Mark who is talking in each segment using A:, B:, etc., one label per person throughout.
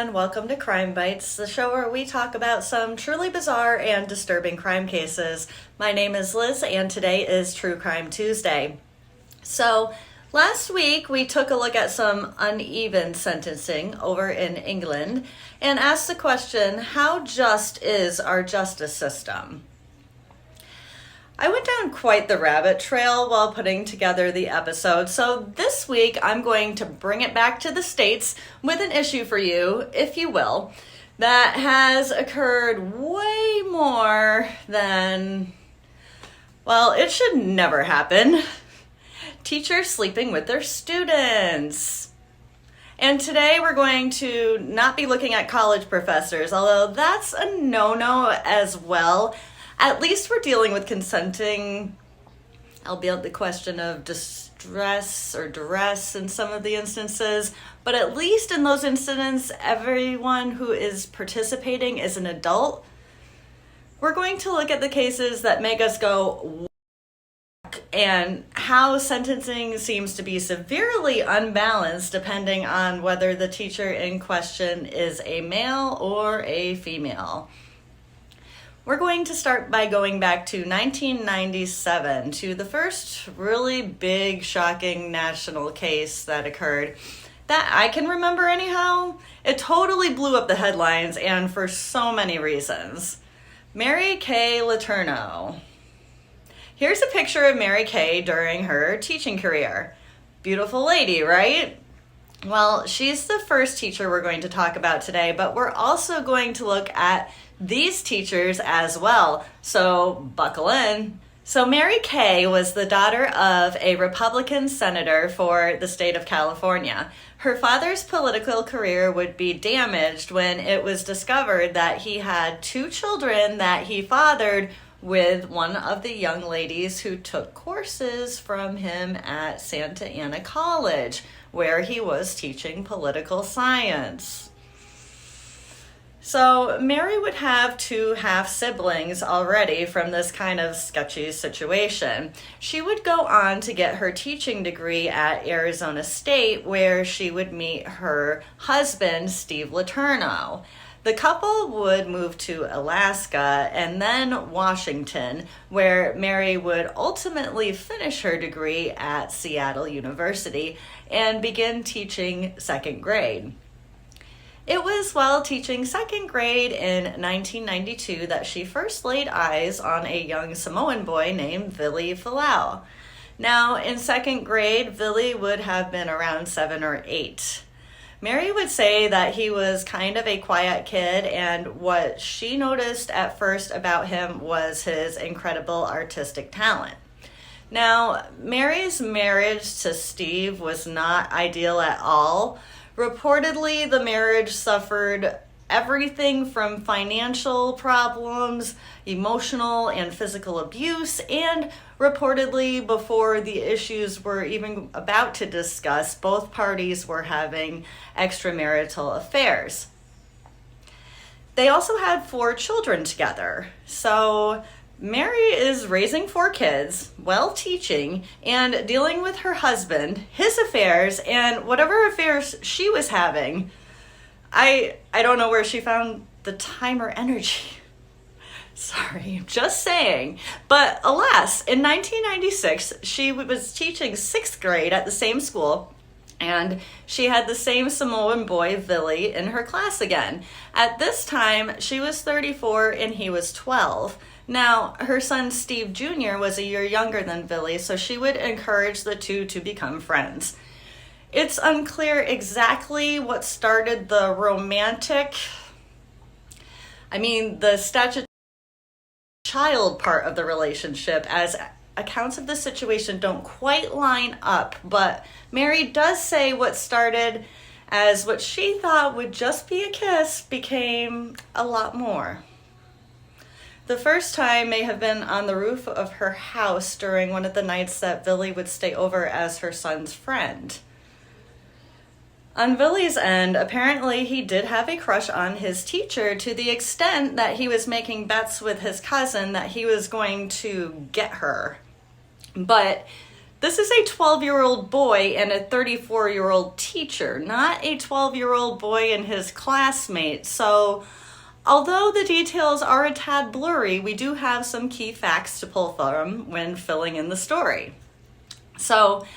A: and welcome to Crime Bytes, the show where we talk about some truly bizarre and disturbing crime cases. My name is Liz, and today is True Crime Tuesday. So, last week we took a look at some uneven sentencing over in England and asked the question, how just is our justice system? I went down quite the rabbit trail while putting together the episode, so this week I'm going to bring it back to the States with an issue for you, if you will, that has occurred way more than, well, it should never happen. Teachers sleeping with their students. And today we're going to not be looking at college professors, although that's a no-no as well. At least we're dealing with consenting, albeit the question of distress or duress in some of the instances. But at least in those incidents, everyone who is participating is an adult. We're going to look at the cases that make us go, and how sentencing seems to be severely unbalanced depending on whether the teacher in question is a male or a female. We're going to start by going back to 1997 to the first really big, shocking national case that occurred that I can remember anyhow. It totally blew up the headlines, and for so many reasons. Mary Kay Letourneau. Here's a picture of Mary Kay during her teaching career. Beautiful lady, right? Well, she's the first teacher we're going to talk about today, but we're also going to look at these teachers as well, so buckle in. So Mary Kay was the daughter of a Republican senator for the state of California. Her father's political career would be damaged when it was discovered that he had two children that he fathered with one of the young ladies who took courses from him at Santa Ana College, where he was teaching political science. So Mary would have two half-siblings already from this kind of sketchy situation. She would go on to get her teaching degree at Arizona State, where she would meet her husband, Steve Letourneau. The couple would move to Alaska and then Washington, where Mary would ultimately finish her degree at Seattle University and begin teaching second grade. It was while teaching second grade in 1992 that she first laid eyes on a young Samoan boy named Vili Fualaau. Now, in second grade, Vili would have been around 7 or 8. Mary would say that he was kind of a quiet kid, and what she noticed at first about him was his incredible artistic talent. Now, Mary's marriage to Steve was not ideal at all. Reportedly, the marriage suffered everything from financial problems, emotional and physical abuse, and reportedly, before the issues were even about to discuss, both parties were having extramarital affairs. They also had 4 children together. So Mary is raising 4 kids, while teaching, and dealing with her husband, his affairs, and whatever affairs she was having. I don't know where she found the time or energy. Sorry, just saying. But alas, in 1996, she was teaching 6th grade at the same school, and she had the same Samoan boy, Vili, in her class again. At this time, she was 34 and he was 12. Now, her son Steve Jr. was a year younger than Vili, so she would encourage the two to become friends. It's unclear exactly what started the the statutory child part of the relationship, as accounts of the situation don't quite line up, but Mary does say what started as what she thought would just be a kiss became a lot more. The first time may have been on the roof of her house during one of the nights that Vili would stay over as her son's friend. On Vili's end, apparently he did have a crush on his teacher to the extent that he was making bets with his cousin that he was going to get her. But This is a 12-year-old boy and a 34-year-old teacher, not a 12-year-old boy and his classmate. So although the details are a tad blurry, we do have some key facts to pull from when filling in the story. So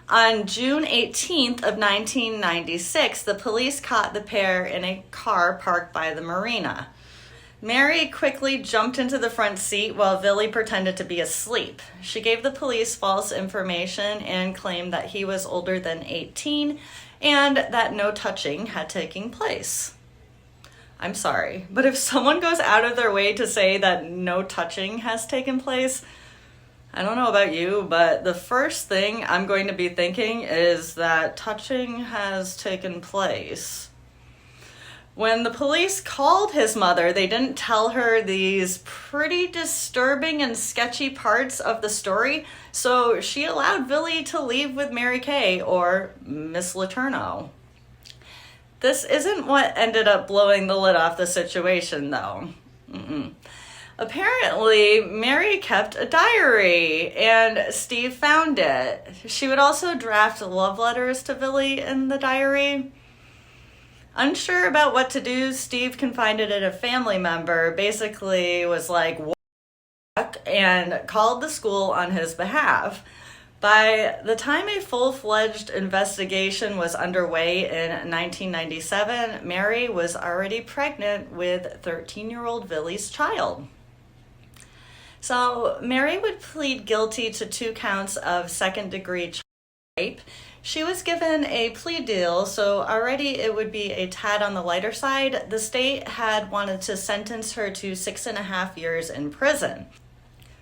A: on June 18th of 1996, the police caught the pair in a car parked by the marina. Mary quickly jumped into the front seat while Vili pretended to be asleep. She gave the police false information and claimed that he was older than 18 and that no touching had taken place. I'm sorry, but if someone goes out of their way to say that no touching has taken place, I don't know about you, but the first thing I'm going to be thinking is that touching has taken place. When the police called his mother, they didn't tell her these pretty disturbing and sketchy parts of the story, so she allowed Vili to leave with Mary Kay, or Miss Letourneau. This isn't what ended up blowing the lid off the situation, though. Apparently, Mary kept a diary, and Steve found it. She would also draft love letters to Vili in the diary. Unsure about what to do, Steve confided in a family member, basically was like, what? And called the school on his behalf. By the time a full-fledged investigation was underway in 1997, Mary was already pregnant with 13-year-old Vili's child. So Mary would plead guilty to 2 counts of second-degree rape. She was given a plea deal, so already it would be a tad on the lighter side. The state had wanted to sentence her to 6.5 years in prison.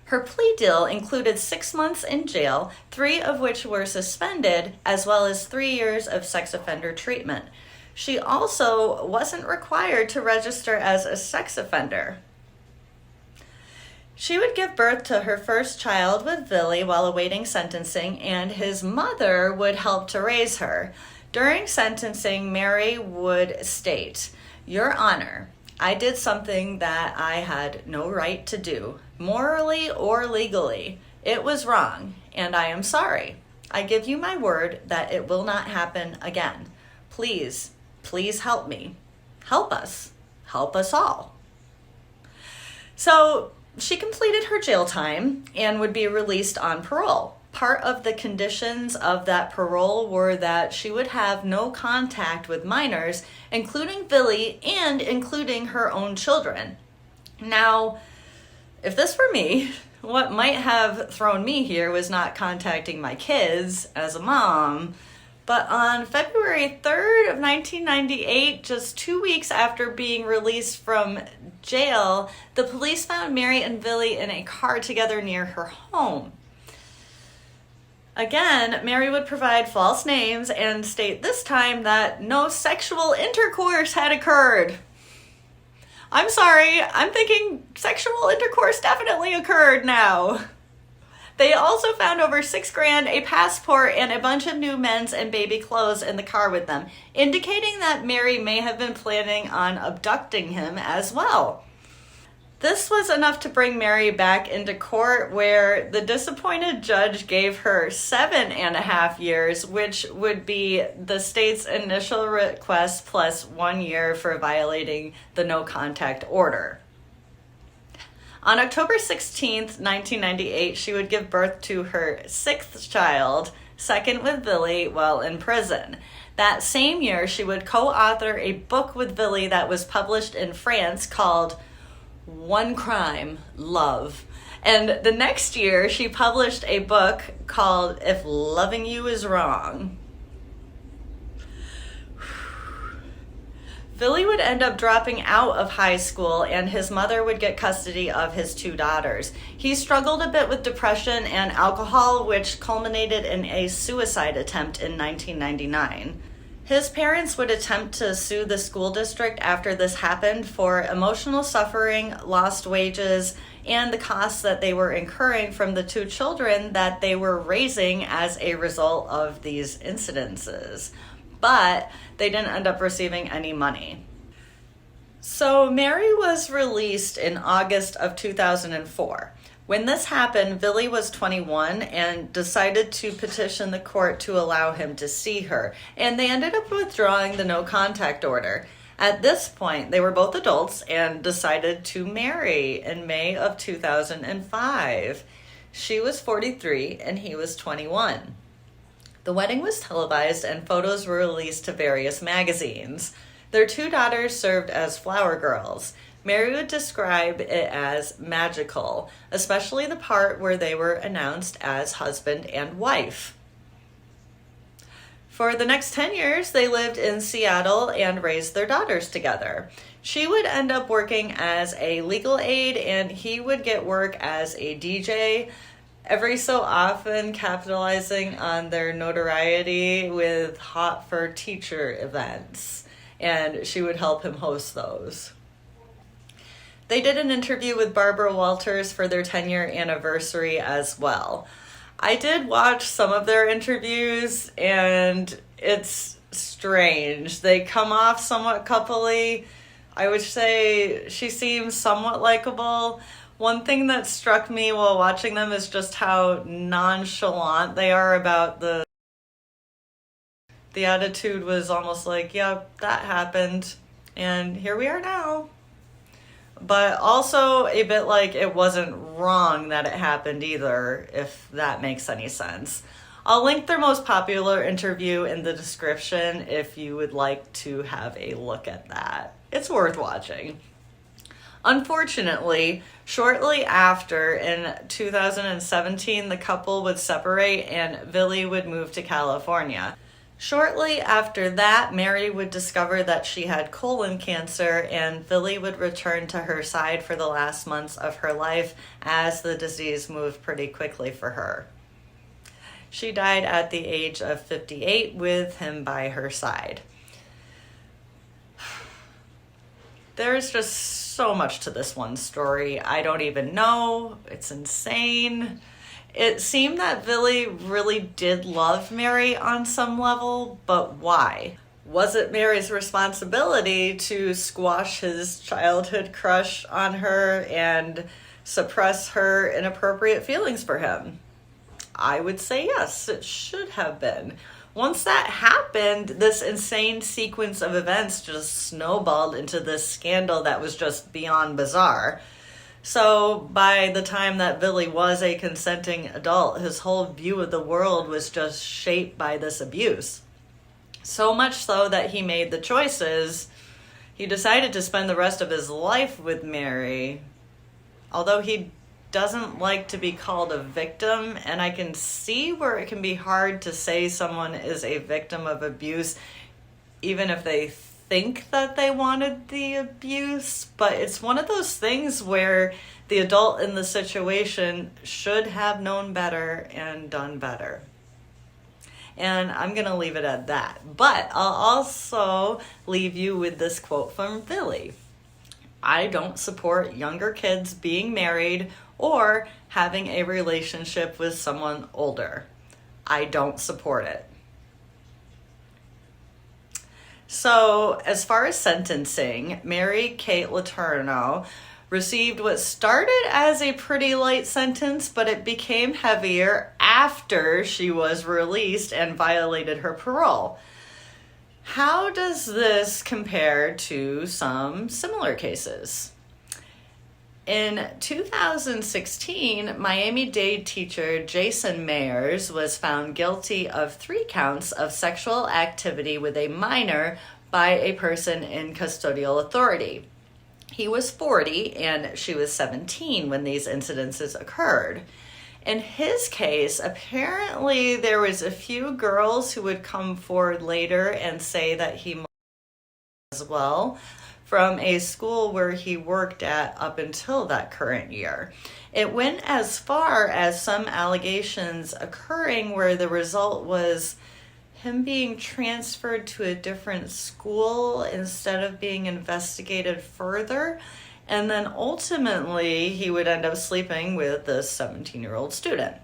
A: Her plea deal included 6 months in jail, 3 of which were suspended, as well as 3 years of sex offender treatment. She also wasn't required to register as a sex offender. She would give birth to her first child with Vili while awaiting sentencing, and his mother would help to raise her. During sentencing, Mary would state, "Your Honor, I did something that I had no right to do, morally or legally. It was wrong, and I am sorry. I give you my word that it will not happen again. Please, please help me. Help us. Help us all." So she completed her jail time and would be released on parole. Part of the conditions of that parole were that she would have no contact with minors, including Vili and including her own children. Now, if this were me, what might have thrown me here was not contacting my kids as a mom. But on February 3rd of 1998, just 2 weeks after being released from jail, the police found Mary and Vili in a car together near her home. Again, Mary would provide false names and state this time that no sexual intercourse had occurred. I'm sorry, I'm thinking sexual intercourse definitely occurred now. They also found over $6,000, a passport, and a bunch of new men's and baby clothes in the car with them, indicating that Mary may have been planning on abducting him as well. This was enough to bring Mary back into court, where the disappointed judge gave her 7.5 years, which would be the state's initial request plus 1 year for violating the no contact order. On October 16th, 1998, she would give birth to her 6th child, second with Vili, while in prison. That same year, she would co-author a book with Vili that was published in France called One Crime, Love. And the next year, she published a book called If Loving You Is Wrong. Vili would end up dropping out of high school, and his mother would get custody of his 2 daughters. He struggled a bit with depression and alcohol, which culminated in a suicide attempt in 1999. His parents would attempt to sue the school district after this happened for emotional suffering, lost wages, and the costs that they were incurring from the 2 children that they were raising as a result of these incidences. But they didn't end up receiving any money. So Mary was released in August of 2004. When this happened, Vili was 21 and decided to petition the court to allow him to see her, and they ended up withdrawing the no contact order. At this point, they were both adults and decided to marry in May of 2005. She was 43 and he was 21. The wedding was televised and photos were released to various magazines. Their 2 daughters served as flower girls. Mary would describe it as magical, especially the part where they were announced as husband and wife. For the next 10 years, they lived in Seattle and raised their daughters together. She would end up working as a legal aid, and he would get work as a DJ, every so often capitalizing on their notoriety with Hot for Teacher events, and she would help him host those. They did an interview with Barbara Walters for their 10-year anniversary as well. I did watch some of their interviews, and it's strange. They come off somewhat coupley. I would say she seems somewhat likable. One thing that struck me while watching them is just how nonchalant they are about the attitude was almost like, yeah, that happened, and here we are now. But also a bit like it wasn't wrong that it happened either, if that makes any sense. I'll link their most popular interview in the description if you would like to have a look at that. It's worth watching. Unfortunately, shortly after, in 2017, the couple would separate and Vili would move to California. Shortly after that, Mary would discover that she had colon cancer, and Vili would return to her side for the last months of her life as the disease moved pretty quickly for her. She died at the age of 58 with him by her side. There's just so much to this one story. I don't even know. It's insane. It seemed that Vili really did love Mary on some level, but why? Was it Mary's responsibility to squash his childhood crush on her and suppress her inappropriate feelings for him? I would say yes, it should have been. Once that happened, this insane sequence of events just snowballed into this scandal that was just beyond bizarre. So by the time that Vili was a consenting adult, his whole view of the world was just shaped by this abuse. So much so that he made the choices. He decided to spend the rest of his life with Mary, although he doesn't like to be called a victim, and I can see where it can be hard to say someone is a victim of abuse, even if they think that they wanted the abuse, but it's one of those things where the adult in the situation should have known better and done better. And I'm going to leave it at that. But I'll also leave you with this quote from Vili. I don't support younger kids being married or having a relationship with someone older. I don't support it. So, as far as sentencing, Mary Kate Letourneau received what started as a pretty light sentence, but it became heavier after she was released and violated her parole. How does this compare to some similar cases? In 2016, Miami-Dade teacher Jason Meyers was found guilty of 3 counts of sexual activity with a minor by a person in custodial authority. He was 40 and she was 17 when these incidences occurred. In his case, apparently there was a few girls who would come forward later and say that he as well, from a school where he worked at up until that current year. It went as far as some allegations occurring where the result was him being transferred to a different school instead of being investigated further. And then ultimately he would end up sleeping with this 17-year-old student.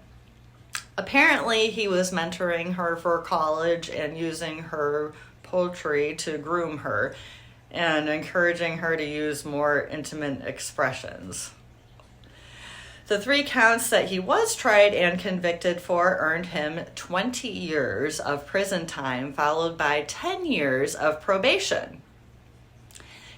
A: Apparently he was mentoring her for college and using her poetry to groom her and encouraging her to use more intimate expressions. The 3 counts that he was tried and convicted for earned him 20 years of prison time, followed by 10 years of probation.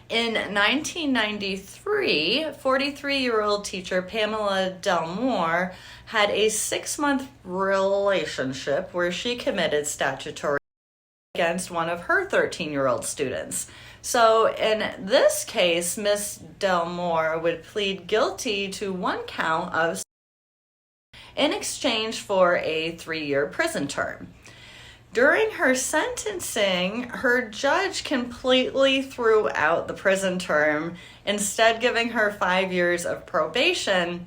A: In 1993, 43-year-old teacher Pamela Diehl-Moore had a 6-month relationship where she committed statutory against one of her 13-year-old students. So in this case, Miss Diehl-Moore would plead guilty to 1 count of in exchange for a 3-year prison term. During her sentencing, her judge completely threw out the prison term, instead giving her 5 years of probation,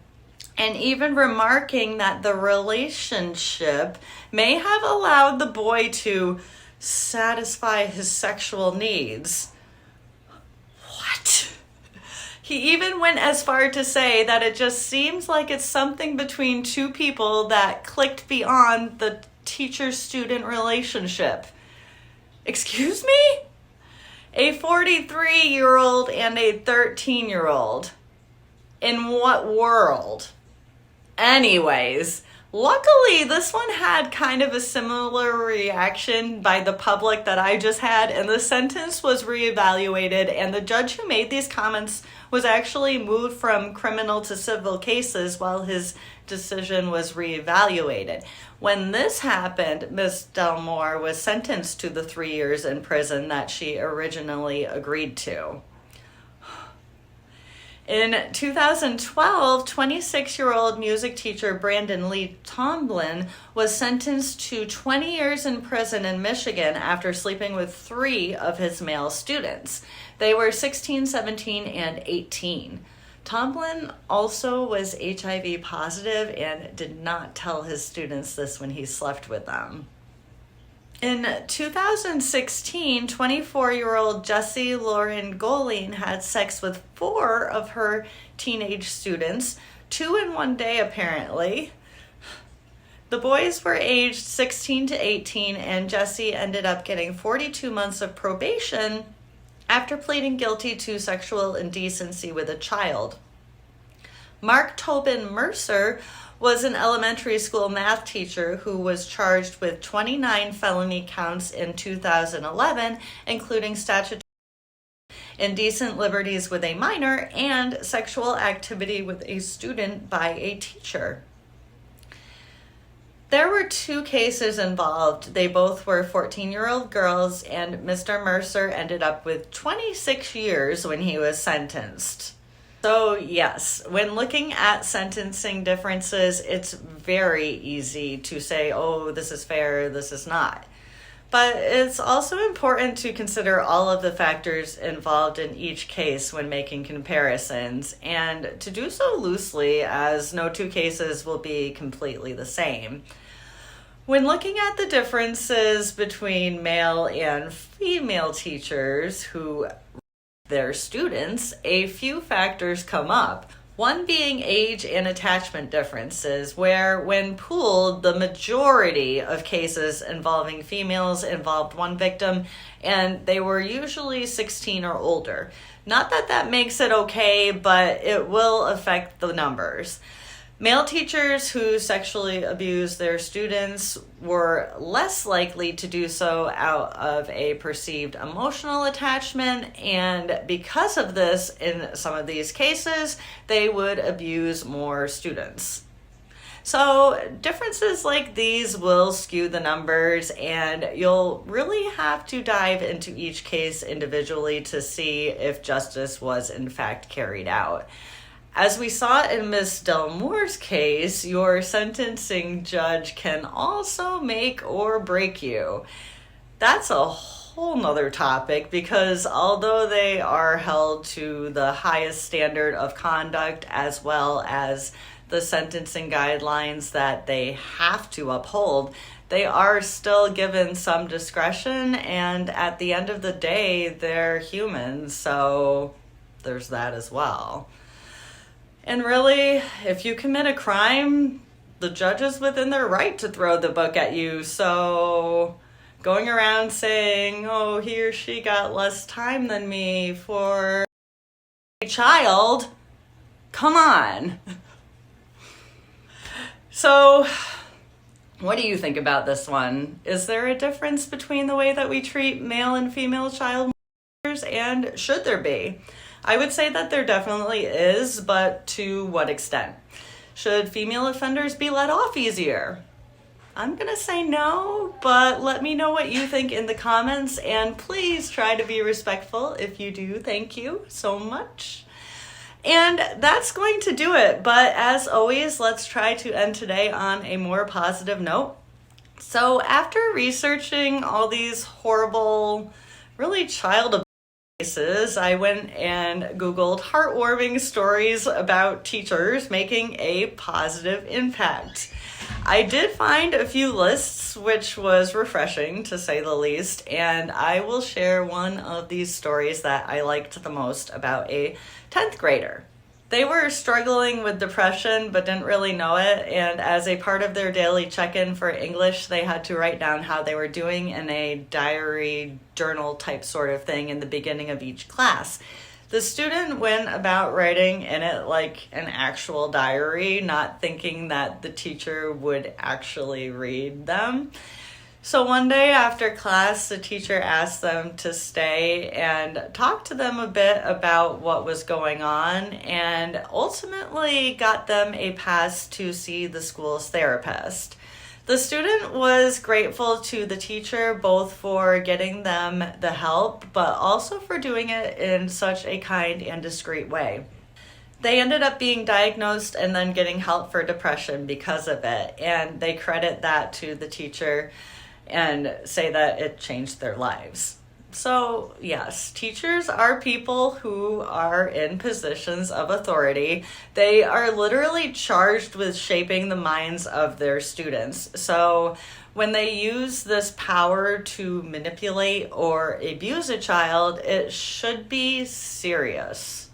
A: and even remarking that the relationship may have allowed the boy to satisfy his sexual needs. What? He even went as far to say that it just seems like it's something between 2 people that clicked beyond the teacher-student relationship. Excuse me? A 43-year-old and a 13-year-old. In what world? Anyways, luckily this one had kind of a similar reaction by the public that I just had, and the sentence was reevaluated, and the judge who made these comments was actually moved from criminal to civil cases while his decision was reevaluated. When this happened, Ms. Diehl-Moore was sentenced to the 3 years in prison that she originally agreed to. In 2012, 26-year-old music teacher Brandon Lee Tomblin was sentenced to 20 years in prison in Michigan after sleeping with 3 of his male students. They were 16, 17, and 18. Tomblin also was HIV positive and did not tell his students this when he slept with them. In 2016, 24-year-old Jessie Lorene Goline had sex with 4 of her teenage students, 2 in one day apparently. The boys were aged 16 to 18, and Jessie ended up getting 42 months of probation after pleading guilty to sexual indecency with a child. Mark Tobin Mercer was an elementary school math teacher who was charged with 29 felony counts in 2011, including statutory indecent liberties with a minor and sexual activity with a student by a teacher. There were 2 cases involved. They both were 14-year-old girls, and Mr. Mercer ended up with 26 years when he was sentenced. So yes, when looking at sentencing differences, it's very easy to say, oh, this is fair, this is not. But it's also important to consider all of the factors involved in each case when making comparisons, and to do so loosely, as no 2 cases will be completely the same. When looking at the differences between male and female teachers who their students, a few factors come up. One being age and attachment differences, where when pooled, the majority of cases involving females involved 1 victim, and they were usually 16 or older. Not that that makes it okay, but it will affect the numbers. Male teachers who sexually abused their students were less likely to do so out of a perceived emotional attachment, and because of this, in some of these cases, they would abuse more students. So differences like these will skew the numbers, and you'll really have to dive into each case individually to see if justice was in fact carried out. As we saw in Ms. Diehl-Moore's case, your sentencing judge can also make or break you. That's a whole nother topic, because although they are held to the highest standard of conduct as well as the sentencing guidelines that they have to uphold, they are still given some discretion, and at the end of the day, they're humans, so there's that as well. And really, if you commit a crime, the judge is within their right to throw the book at you. So going around saying, oh, he or she got less time than me for a child, come on. So, what do you think about this one? Is there a difference between the way that we treat male and female child molesters, and should there be? I would say that there definitely is, but to what extent? Should female offenders be let off easier? I'm gonna say no, but let me know what you think in the comments, and please try to be respectful. If you do, thank you so much. And that's going to do it, but as always, let's try to end today on a more positive note. So after researching all these horrible, really child abuse cases, I went and Googled heartwarming stories about teachers making a positive impact. I did find a few lists, which was refreshing to say the least, and I will share one of these stories that I liked the most about a 10th grader. They were struggling with depression but didn't really know it, and as a part of their daily check-in for English, they had to write down how they were doing in a diary journal type sort of thing in the beginning of each class. The student went about writing in it like an actual diary, not thinking that the teacher would actually read them. So one day after class, the teacher asked them to stay and talk to them a bit about what was going on, and ultimately got them a pass to see the school's therapist. The student was grateful to the teacher both for getting them the help, but also for doing it in such a kind and discreet way. They ended up being diagnosed and then getting help for depression because of it, and they credit that to the teacher and say that it changed their lives. So yes, teachers are people who are in positions of authority. They are literally charged with shaping the minds of their students. So when they use this power to manipulate or abuse a child, it should be serious.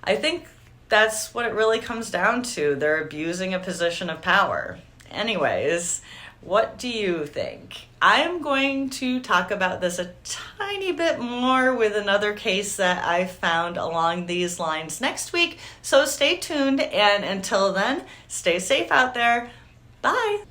A: I think that's what it really comes down to. They're abusing a position of power. Anyways, what do you think? I'm going to talk about this a tiny bit more with another case that I found along these lines next week, so stay tuned, and until then, stay safe out there. Bye!